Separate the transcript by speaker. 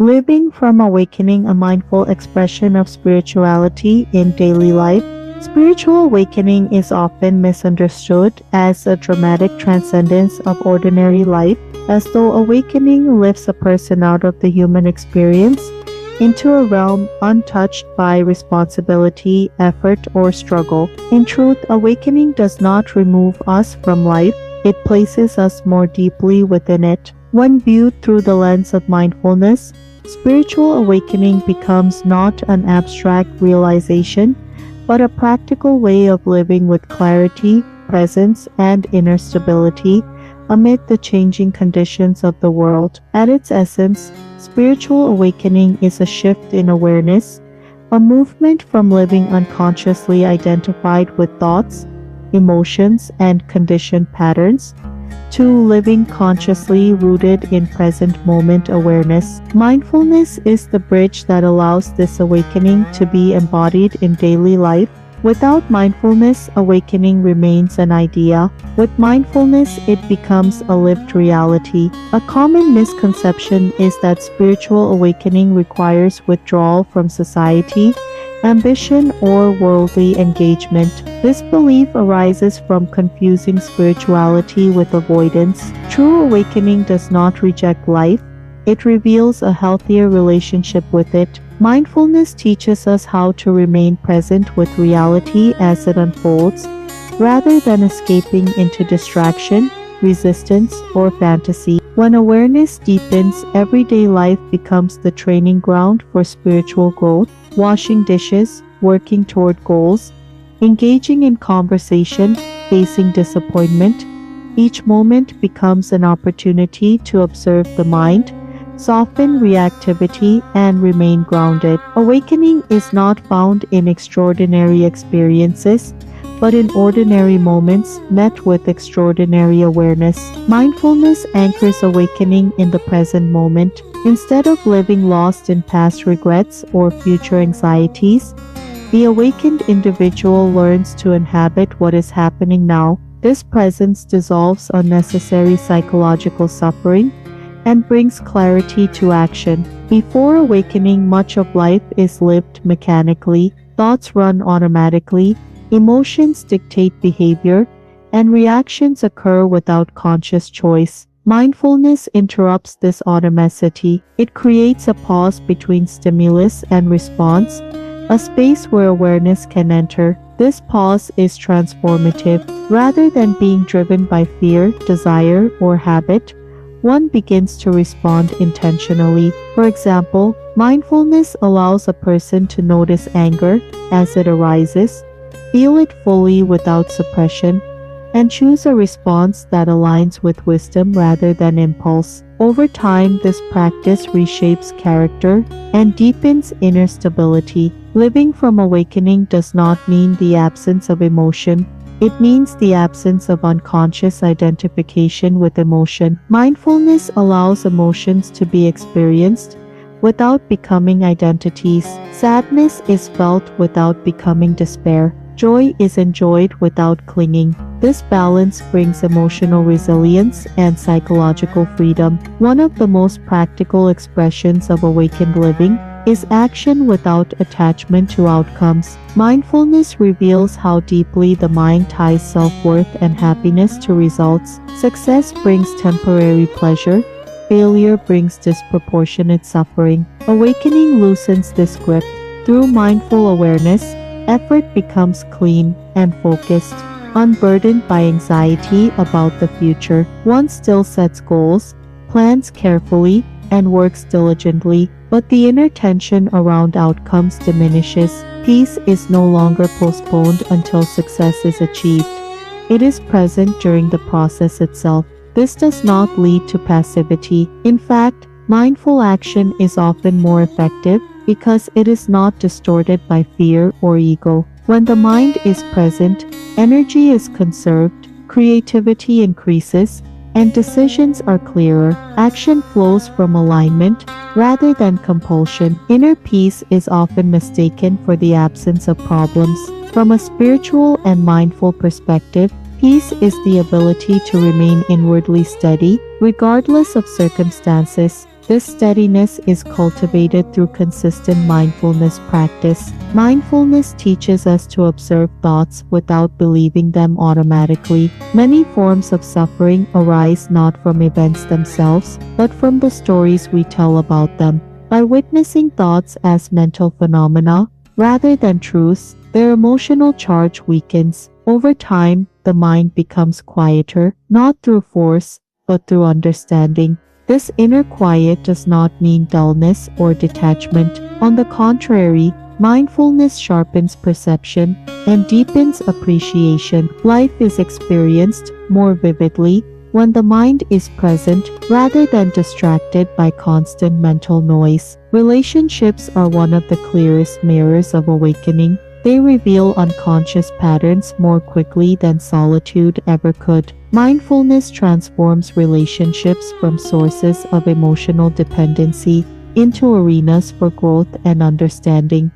Speaker 1: Living from awakening, a mindful expression of spirituality in daily life. Spiritual awakening is often misunderstood as a dramatic transcendence of ordinary life, as though awakening lifts a person out of the human experience into a realm untouched by responsibility, effort, or struggle. In truth, awakening does not remove us from life, it places us more deeply within it. When viewed through the lens of mindfulness, spiritual awakening becomes not an abstract realization, but a practical way of living with clarity, presence, and inner stability amid the changing conditions of the world. At its essence, spiritual awakening is a shift in awareness, a movement from living unconsciously identified with thoughts, emotions, and conditioned patterns to living consciously rooted in present moment awareness. Mindfulness is the bridge that allows this awakening to be embodied in daily life. Without mindfulness, awakening remains an idea. With mindfulness, it becomes a lived reality. A common misconception is that spiritual awakening requires withdrawal from society, ambition, or worldly engagement. This belief arises from confusing spirituality with avoidance. True awakening does not reject life, it reveals a healthier relationship with it. Mindfulness teaches us how to remain present with reality as it unfolds, rather than escaping into distraction, resistance, or fantasy. When awareness deepens, everyday life becomes the training ground for spiritual growth. Washing dishes, working toward goals, engaging in conversation, facing disappointment, each moment becomes an opportunity to observe the mind, soften reactivity, and remain grounded. Awakening is not found in extraordinary experiences, but in ordinary moments met with extraordinary awareness. Mindfulness anchors awakening in the present moment. Instead of living lost in past regrets or future anxieties, the awakened individual learns to inhabit what is happening now. This presence dissolves unnecessary psychological suffering and brings clarity to action. Before awakening, much of life is lived mechanically, thoughts run automatically, emotions dictate behavior, and reactions occur without conscious choice. Mindfulness interrupts this automaticity. It creates a pause between stimulus and response, a space where awareness can enter. This pause is transformative. Rather than being driven by fear, desire, or habit, one begins to respond intentionally. For example, mindfulness allows a person to notice anger as it arises, feel it fully without suppression, and choose a response that aligns with wisdom rather than impulse. Over time, this practice reshapes character and deepens inner stability. Living from awakening does not mean the absence of emotion. It means the absence of unconscious identification with emotion. Mindfulness allows emotions to be experienced without becoming identities. Sadness is felt without becoming despair. Joy is enjoyed without clinging. This balance brings emotional resilience and psychological freedom. One of the most practical expressions of awakened living is action without attachment to outcomes. Mindfulness reveals how deeply the mind ties self-worth and happiness to results. Success brings temporary pleasure. Failure brings disproportionate suffering. Awakening loosens this grip. Through mindful awareness, effort becomes clean and focused, unburdened by anxiety about the future. One still sets goals, plans carefully, and works diligently, but the inner tension around outcomes diminishes. Peace is no longer postponed until success is achieved. It is present during the process itself. This does not lead to passivity. In fact, mindful action is often more effective because it is not distorted by fear or ego. When the mind is present, energy is conserved, creativity increases, and decisions are clearer. Action flows from alignment rather than compulsion. Inner peace is often mistaken for the absence of problems. From a spiritual and mindful perspective, peace is the ability to remain inwardly steady, regardless of circumstances. This steadiness is cultivated through consistent mindfulness practice. Mindfulness teaches us to observe thoughts without believing them automatically. Many forms of suffering arise not from events themselves, but from the stories we tell about them. By witnessing thoughts as mental phenomena rather than truths, their emotional charge weakens. Over time, the mind becomes quieter, not through force, but through understanding. This inner quiet does not mean dullness or detachment. On the contrary, mindfulness sharpens perception and deepens appreciation. Life is experienced more vividly when the mind is present rather than distracted by constant mental noise. Relationships are one of the clearest mirrors of awakening. They reveal unconscious patterns more quickly than solitude ever could. Mindfulness transforms relationships from sources of emotional dependency into arenas for growth and understanding.